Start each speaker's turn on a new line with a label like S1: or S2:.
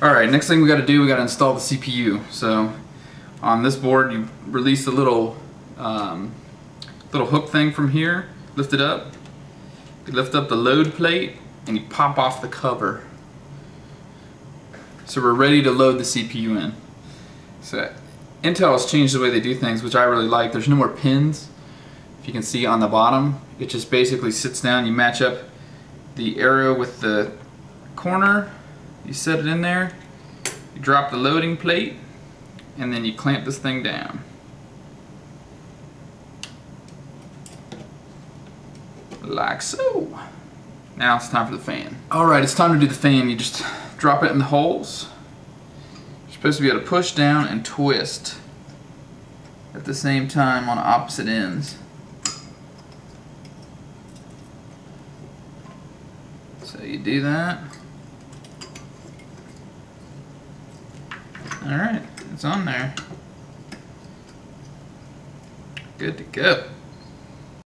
S1: Alright, next thing we got to do, we got to install the CPU. So on this board you release the little hook thing from here, lift it up, you lift up the load plate and you pop off the cover. So we're ready to load the CPU in. So Intel has changed the way they do things, which I really like. There's no more pins. If you can see on the bottom, it just basically sits down, you match up the arrow with the corner, you set it in there, you drop the loading plate, and then you clamp this thing down. Like so. Now it's time for the fan. Alright, it's time to do the fan. You just drop it in the holes. You're supposed to be able to push down and twist at the same time on opposite ends. So you do that. Alright, it's on there. Good to go.